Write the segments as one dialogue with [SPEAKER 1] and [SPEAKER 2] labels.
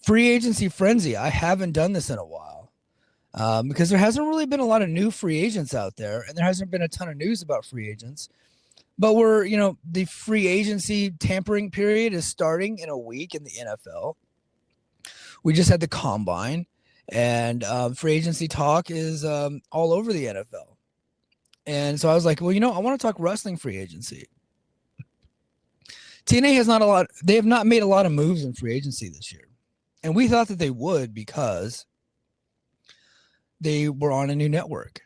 [SPEAKER 1] free agency frenzy. I haven't done this in a while because there hasn't really been a lot of new free agents out there, and there hasn't been a ton of news about free agents. But the free agency tampering period is starting in a week in the NFL. We just had the combine, and free agency talk is all over the NFL. And so I was like, well, I want to talk wrestling free agency. TNA they have not made a lot of moves in free agency this year. And we thought that they would because they were on a new network.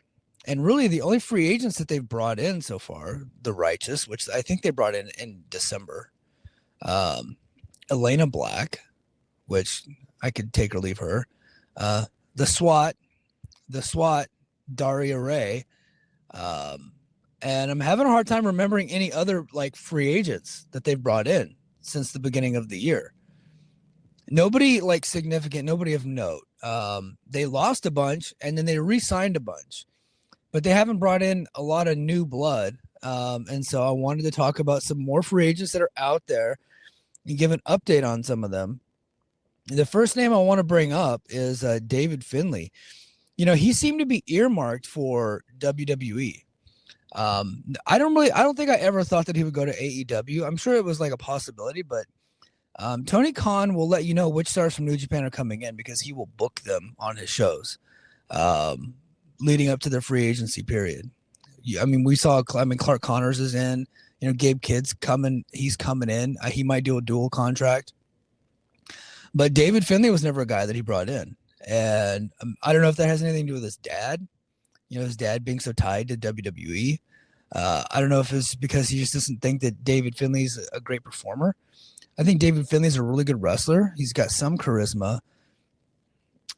[SPEAKER 1] And really the only free agents that they've brought in so far, the Righteous, which I think they brought in December, Elena Black, which I could take or leave her, the SWAT, Daria Ray, and I'm having a hard time remembering any other like free agents that they've brought in since the beginning of the year. Nobody like significant, nobody of note. They lost a bunch and then they re-signed a bunch, but they haven't brought in a lot of new blood. And so I wanted to talk about some more free agents that are out there and give an update on some of them. The first name I want to bring up is David Finley. He seemed to be earmarked for WWE. I don't think I ever thought that he would go to AEW. I'm sure it was like a possibility, but Tony Khan will let you know which stars from New Japan are coming in because he will book them on his shows leading up to their free agency period. We saw, Clark Connors is in, Gabe Kidd's coming. He's coming in. He might do a dual contract. But David Finley was never a guy that he brought in. And I don't know if that has anything to do with his dad, his dad being so tied to WWE. I don't know if it's because he just doesn't think that David Finley's a great performer. I think David Finley's a really good wrestler. He's got some charisma.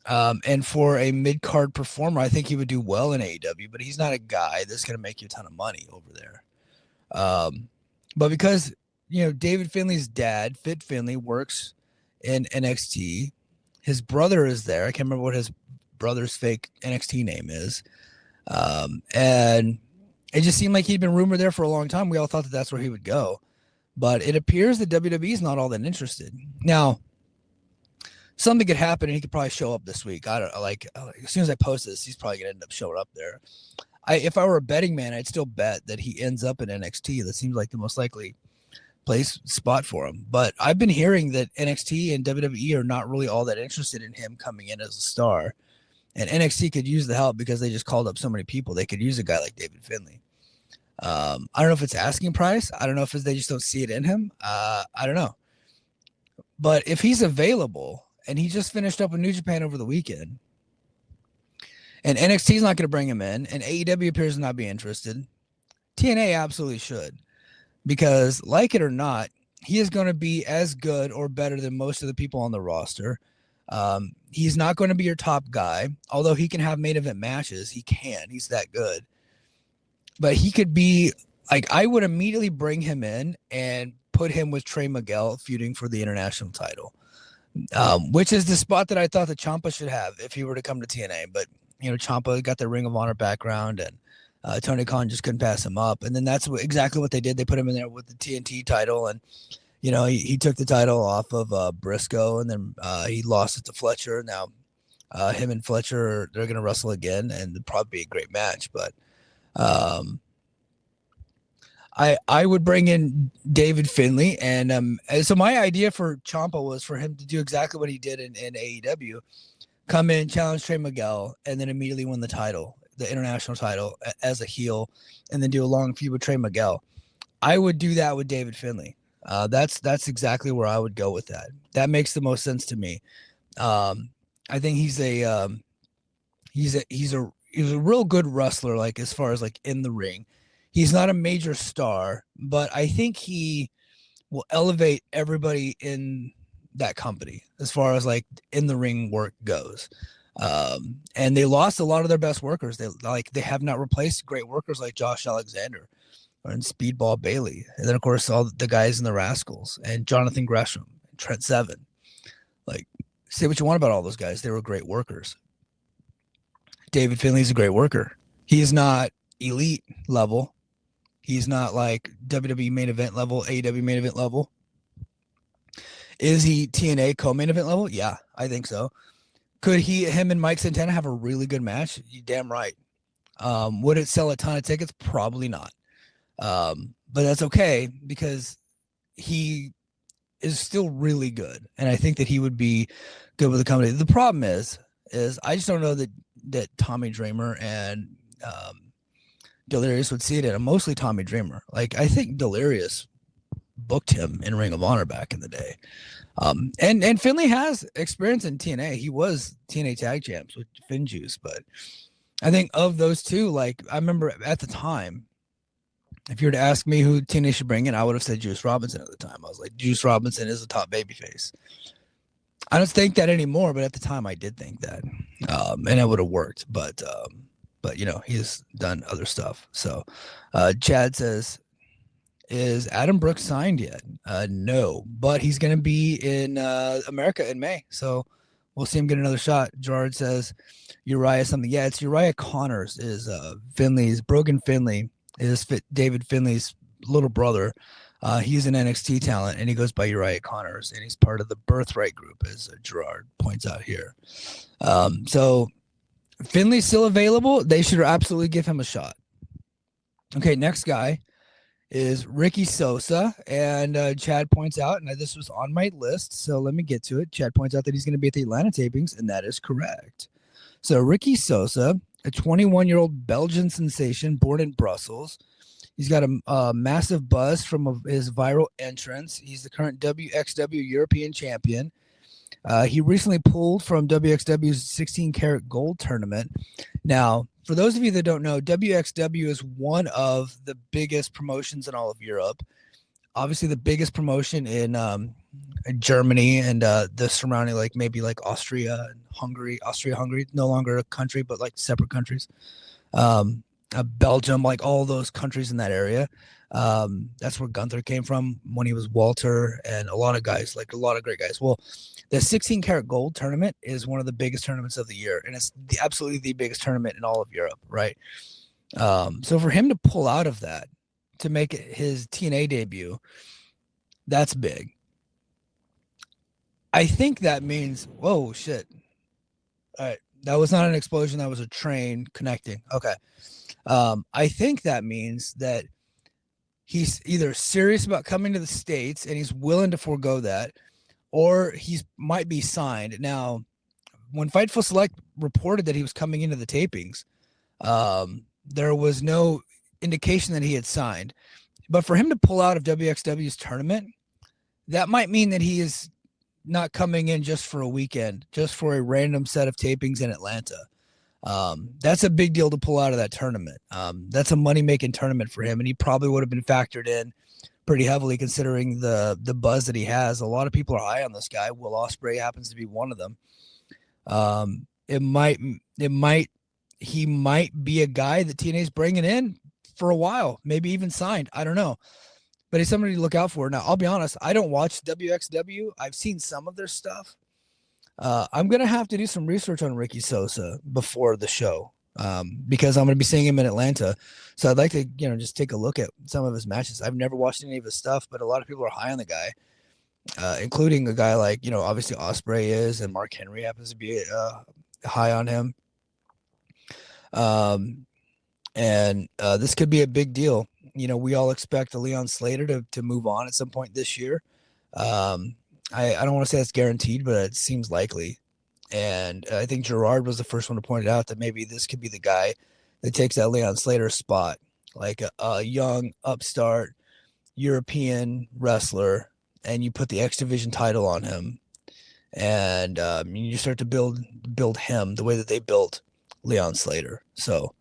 [SPEAKER 1] And for a mid-card performer, I think he would do well in AEW, but he's not a guy that's going to make you a ton of money over there. But because, David Finley's dad, Fit Finley, works in NXT. His brother is there. I can't remember what his brother's fake NXT name is. And it just seemed like he'd been rumored there for a long time. We all thought that that's where he would go. But it appears that WWE is not all that interested. Now, something could happen and he could probably show up this week. I don't know, as soon as I post this, he's probably going to end up showing up there. If I were a betting man, I'd still bet that he ends up in NXT. That seems like the most likely spot for him. But I've been hearing that NXT and WWE are not really all that interested in him coming in as a star. And NXT could use the help because they just called up so many people. They could use a guy like David Finley. I don't know if it's asking price. I don't know if they just don't see it in him. I don't know. But if he's available and he just finished up with New Japan over the weekend and NXT is not going to bring him in and AEW appears to not be interested, TNA absolutely should. Because like it or not, he is going to be as good or better than most of the people on the roster. He's not going to be your top guy, although he can have main event matches. He's that good. But he could be like, I would immediately bring him in and put him with Trey Miguel feuding for the international title, which is the spot that I thought that Ciampa should have if he were to come to TNA. But, Ciampa got the Ring of Honor background and Tony Khan just couldn't pass him up. And then that's exactly what they did. They put him in there with the TNT title and, he took the title off of Briscoe and then he lost it to Fletcher. Now him and Fletcher, they're going to wrestle again and it'll probably be a great match. But I would bring in David Finley. And so my idea for Ciampa was for him to do exactly what he did in AEW, come in, challenge Trey Miguel, and then immediately win the title, the international title as a heel, and then do a long feud with Trey Miguel. I would do that with David Finley. That's exactly where I would go with that. That makes the most sense to me. I think he's a real good wrestler, like as far as like in the ring. He's not a major star, but I think he will elevate everybody in that company as far as like in the ring work goes. And they lost a lot of their best workers. They have not replaced great workers like Josh Alexander and Speedball Bailey. And then of course all the guys in the Rascals and Jonathan Gresham, and Trent Seven. Like, say what you want about all those guys. They were great workers. David Finley's a great worker. He is not elite level. He's not like WWE main event level, AEW main event level. Is he TNA co-main event level? Yeah, I think so. Could him and Mike Santana have a really good match? You damn right. Would it sell a ton of tickets? Probably not. But that's okay because he is still really good, and I think that he would be good with the company. The problem is I just don't know that Tommy Dreamer and Delirious would see it in. And mostly Tommy Dreamer. Like I think Delirious booked him in Ring of Honor back in the day. And Finley has experience in TNA. He was TNA tag champs with Finjuice, but I think of those two, like I remember at the time, if you were to ask me who TNA should bring in, I would have said Juice Robinson at the time. I was like, Juice Robinson is the top babyface. I don't think that anymore, but at the time I did think that, and it would have worked. But you know, he's done other stuff. So, Chad says, is Adam Brooks signed yet? No, but he's going to be in America in May. So we'll see him get another shot. Gerard says Uriah something. Yeah, it's Uriah Connors is Finley's Brogan Finley is David Finley's little brother. He's an NXT talent and he goes by Uriah Connors and he's part of the Birthright group, as Gerard points out here. So Finley's still available. They should absolutely give him a shot. Okay, next guy is Ricky Sosa, and Chad points out, and this was on my list, so let me get to it. Chad points out that he's going to be at the Atlanta tapings, and that is correct. So Ricky Sosa, a 21-year-old Belgian sensation born in Brussels. He's got a massive buzz from his viral entrance. He's the current WXW European champion. He recently pulled from WXW's 16-karat gold tournament. Now, for those of you that don't know, WXW is one of the biggest promotions in all of Europe. Obviously, the biggest promotion in Germany and the surrounding, like maybe like Austria and Hungary. Hungary, no longer a country, but like separate countries. Belgium, like all those countries in that area. That's where Gunther came from when he was Walter, and a lot of guys, like a lot of great guys. Well, the 16-karat gold tournament is one of the biggest tournaments of the year, and it's absolutely the biggest tournament in all of Europe, right? So for him to pull out of that to make his TNA debut, that's big. I think that means, whoa, shit. All right, that was not an explosion. That was a train connecting. Okay. I think that means that he's either serious about coming to the States and he's willing to forego that, or he might be signed. Now, when Fightful Select reported that he was coming into the tapings, there was no indication that he had signed. But for him to pull out of WXW's tournament, that might mean that he is not coming in just for a weekend, just for a random set of tapings in Atlanta. That's a big deal to pull out of that tournament. That's a money-making tournament for him, and he probably would have been factored in pretty heavily considering the buzz that he has. A lot of people are high on this guy. Will Ospreay happens to be one of them. He might be a guy that TNA's bringing in for a while, maybe even signed. I don't know, but he's somebody to look out for. Now, I'll be honest, I don't watch WXW. I've seen some of their stuff. I'm going to have to do some research on Ricky Sosa before the show, because I'm going to be seeing him in Atlanta. So I'd like to, just take a look at some of his matches. I've never watched any of his stuff, but a lot of people are high on the guy, including a guy like, obviously Ospreay is, and Mark Henry happens to be high on him. And this could be a big deal. We all expect Leon Slater to move on at some point this year. I don't want to say it's guaranteed, but it seems likely. And I think Gerard was the first one to point it out that maybe this could be the guy that takes that Leon Slater spot, like a young upstart European wrestler, and you put the X Division title on him, and you start to build him the way that they built Leon Slater. So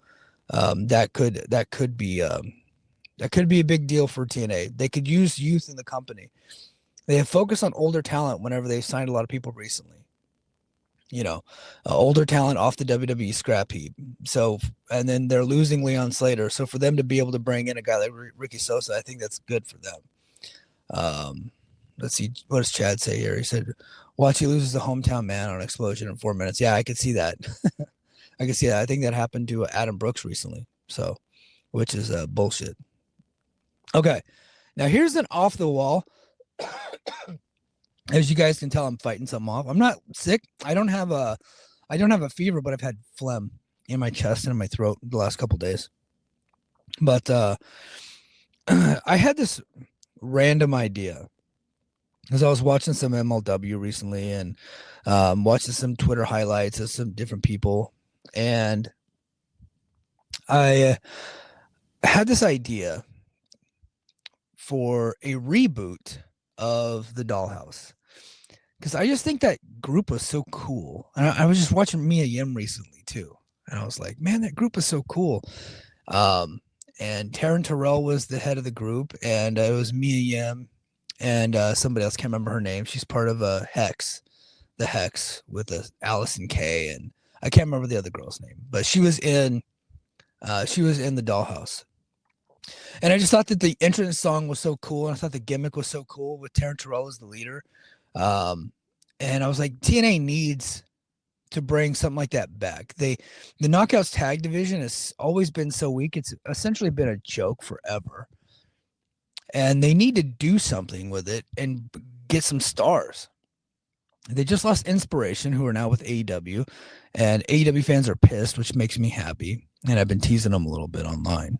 [SPEAKER 1] that could be a big deal for TNA. They could use youth in the company. They have focused on older talent whenever they've signed a lot of people recently. Older talent off the WWE scrap heap. So, and then they're losing Leon Slater. So for them to be able to bring in a guy like Ricky Sosa, I think that's good for them. Let's see. What does Chad say here? He said, watch, he loses the hometown man on Explosion in 4 minutes. Yeah, I could see that. I can see that. I think that happened to Adam Brooks recently. So, which is bullshit. Okay. Now here's an off the wall. As you guys can tell, I'm fighting something off. I'm not sick. I don't have a fever, but I've had phlegm in my chest and in my throat the last couple days. But I had this random idea because I was watching some MLW recently and watching some Twitter highlights of some different people, and I had this idea for a reboot of the Dollhouse because I just think that group was so cool. And I was just watching Mia Yim recently too, and I was like, man, that group is so cool. And Taryn Terrell was the head of the group, and it was Mia Yim and somebody else, can't remember her name. She's part of the Hex with Allison Kay, and I can't remember the other girl's name, but she was in the Dollhouse. And I just thought that the entrance song was so cool, and I thought the gimmick was so cool with Taryn Terrell as the leader. And I was like, TNA needs to bring something like that back. The Knockouts tag division has always been so weak. It's essentially been a joke forever. And they need to do something with it and get some stars. They just lost Inspiration, who are now with AEW, and AEW fans are pissed, which makes me happy. And I've been teasing them a little bit online,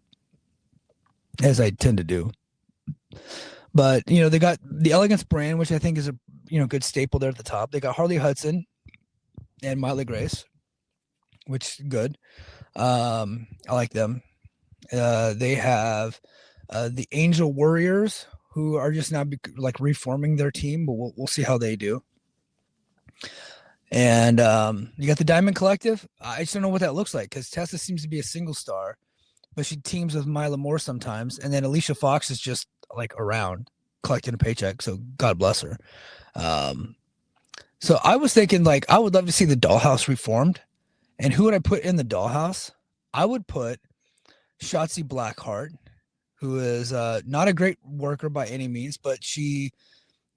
[SPEAKER 1] as I tend to do. But, they got the Elegance brand, which I think is a, good staple there at the top. They got Harley Hudson and Miley Grace, which is good. I like them. They have the Angel Warriors, who are just now reforming their team, but we'll see how they do. And you got the Diamond Collective. I just don't know what that looks like because Tessa seems to be a single star, but she teams with Mila Moore sometimes. And then Alicia Fox is just around collecting a paycheck. So God bless her. So I was thinking I would love to see the Dollhouse reformed. And who would I put in the Dollhouse? I would put Shotzi Blackheart, who is not a great worker by any means, but she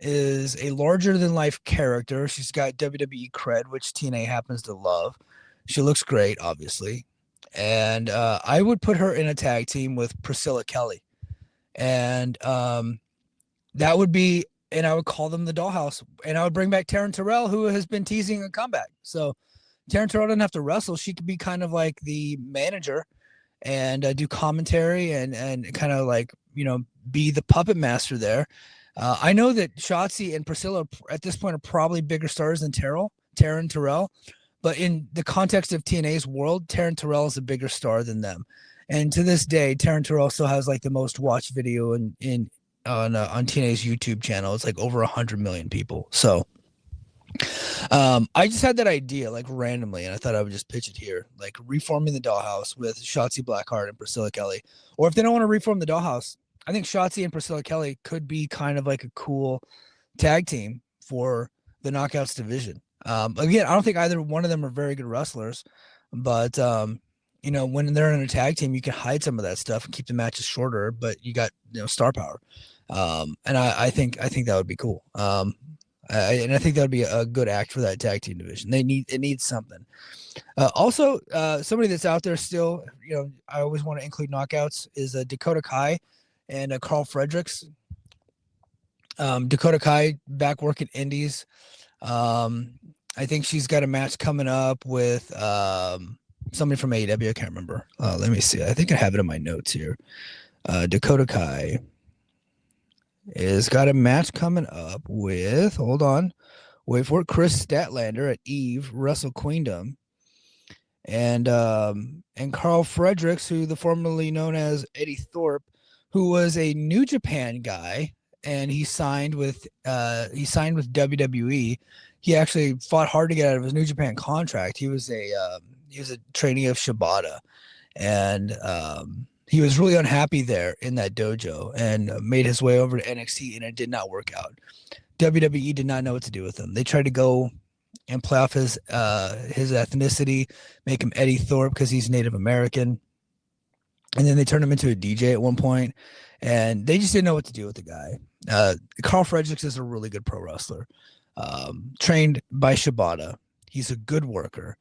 [SPEAKER 1] is a larger-than-life character. She's got WWE cred, which TNA happens to love. She looks great, obviously. And I would put her in a tag team with Priscilla Kelly. And that would be, and I would call them the Dollhouse. And I would bring back Taryn Terrell, who has been teasing a comeback. So Taryn Terrell doesn't have to wrestle. She could be kind of like the manager and do commentary and kind of be the puppet master there. I know that Shotzi and Priscilla at this point are probably bigger stars than Taryn Terrell, but in the context of TNA's world, Taryn Terrell is a bigger star than them. And to this day, Taryn Terrell still has the most watched video on TNA's YouTube channel. It's over 100 million people. So I just had that idea randomly, and I thought I would just pitch it here, reforming the Dollhouse with Shotzi Blackheart and Priscilla Kelly. Or if they don't want to reform the Dollhouse, I think Shotzi and Priscilla Kelly could be kind of a cool tag team for the Knockouts division. Again, I don't think either one of them are very good wrestlers, but when they're in a tag team, you can hide some of that stuff and keep the matches shorter, but you got star power. And I think that would be cool. And I think that would be a good act for that tag team division. It needs something. Also, somebody that's out there still, I always want to include Knockouts is Dakota Kai and Carl Fredericks. Dakota Kai back working indies. I think she's got a match coming up with somebody from AEW. I can't remember. Let me see. I think I have it in my notes here. Dakota Kai is got a match coming up with, hold on, wait for it, Chris Statlander at Eve Wrestle Queendom. And Carl Fredericks, who the formerly known as Eddie Thorpe, who was a New Japan guy, and he signed with WWE. He actually fought hard to get out of his New Japan contract. He was a trainee of Shibata, and he was really unhappy there in that dojo and made his way over to NXT, and it did not work out. WWE did not know what to do with him. They tried to go and play off his ethnicity, make him Eddie Thorpe because he's Native American. And then they turned him into a DJ at one point, and they just didn't know what to do with the guy. Carl Fredericks is a really good pro wrestler, trained by Shibata. He's a good worker.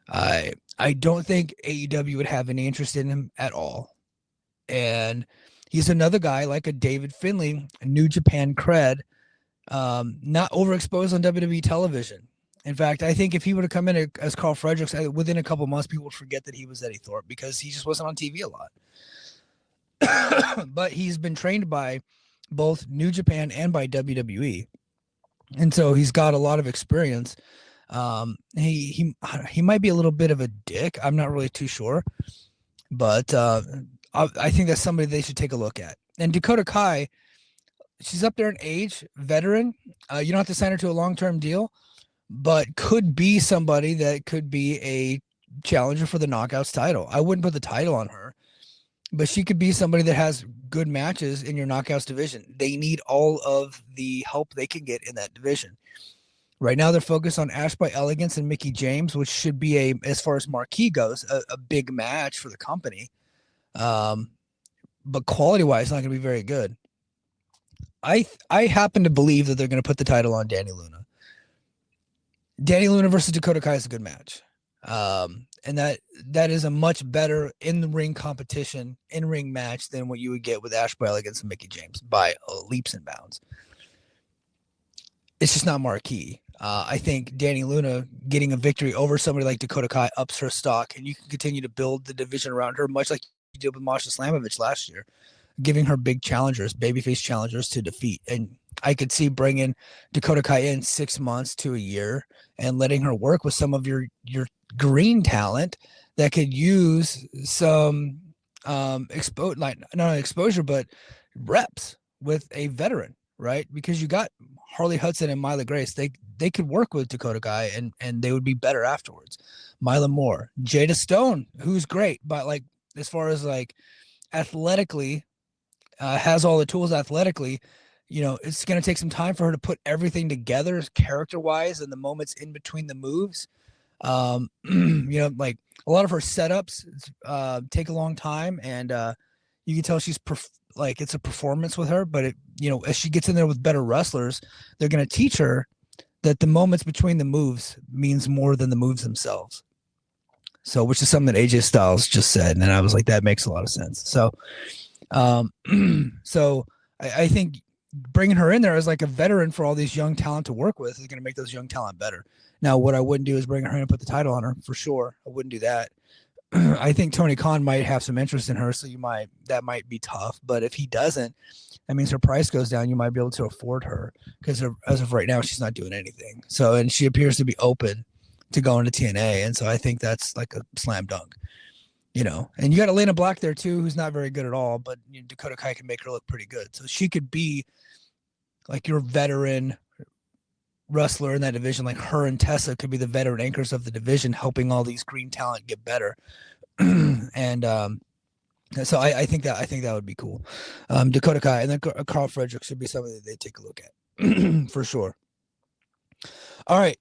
[SPEAKER 1] I don't think AEW would have any interest in him at all. And he's another guy like a David Finley, a New Japan cred, not overexposed on WWE television. In fact, I think if he would have come in as Carl Fredericks within a couple months, people would forget that he was Eddie Thorpe because he just wasn't on TV a lot. But he's been trained by both New Japan and by WWE, and so he's got a lot of experience. He might be a little bit of a dick. I'm not really too sure, but I think that's somebody they should take a look at. And Dakota Kai, she's up there in age, veteran. You don't have to sign her to a long-term deal, but could be somebody that could be a challenger for the Knockouts title. I wouldn't put the title on her, but she could be somebody that has good matches in your Knockouts division. They need all of the help they can get in that division. Right now, they're focused on Ash by Elegance and Mickie James, which should be as far as marquee goes, a big match for the company. But quality-wise, not going to be very good. I happen to believe that they're going to put the title on Dani Luna. Dani Luna versus Dakota Kai is a good match. And that is a much better in-ring competition, in-ring match than what you would get with Ash by Elegance and Mickie James by leaps and bounds. It's just not marquee. I think Dani Luna getting a victory over somebody like Dakota Kai ups her stock, and you can continue to build the division around her, much like you did with Masha Slamovich last year, giving her big challengers, babyface challengers to defeat. And I could see bringing Dakota Kai in 6 months to a year and letting her work with some of your green talent that could use some not exposure, but reps with a veteran, right? Because you got Harley Hudson and Myla Grace. They could work with Dakota Kai and they would be better afterwards. Myla Moore, Jada Stone, who's great, but like as far as like athletically, has all the tools athletically. It's going to take some time for her to put everything together character-wise and the moments in between the moves. Like a lot of her setups take a long time, and you can tell she's like it's a performance with her. But as she gets in there with better wrestlers, they're going to teach her that the moments between the moves means more than the moves themselves. So, which is something that AJ Styles just said, and I was like, that makes a lot of sense. So, I think bringing her in there as like a veteran for all these young talent to work with is going to make those young talent better. Now, what I wouldn't do is bring her in and put the title on her for sure. I wouldn't do that. I think Tony Khan might have some interest in her, so that might be tough. But if he doesn't, that means her price goes down. You might be able to afford her because as of right now, she's not doing anything. So, and she appears to be open to going to TNA, and so I think that's like a slam dunk. And you got Elena Black there too, who's not very good at all, but Dakota Kai can make her look pretty good. So she could be like your veteran wrestler in that division. Like her and Tessa could be the veteran anchors of the division, helping all these green talent get better. And so I think that would be cool. Dakota Kai and then Carl Fredericks should be something that they take a look at for sure. All right.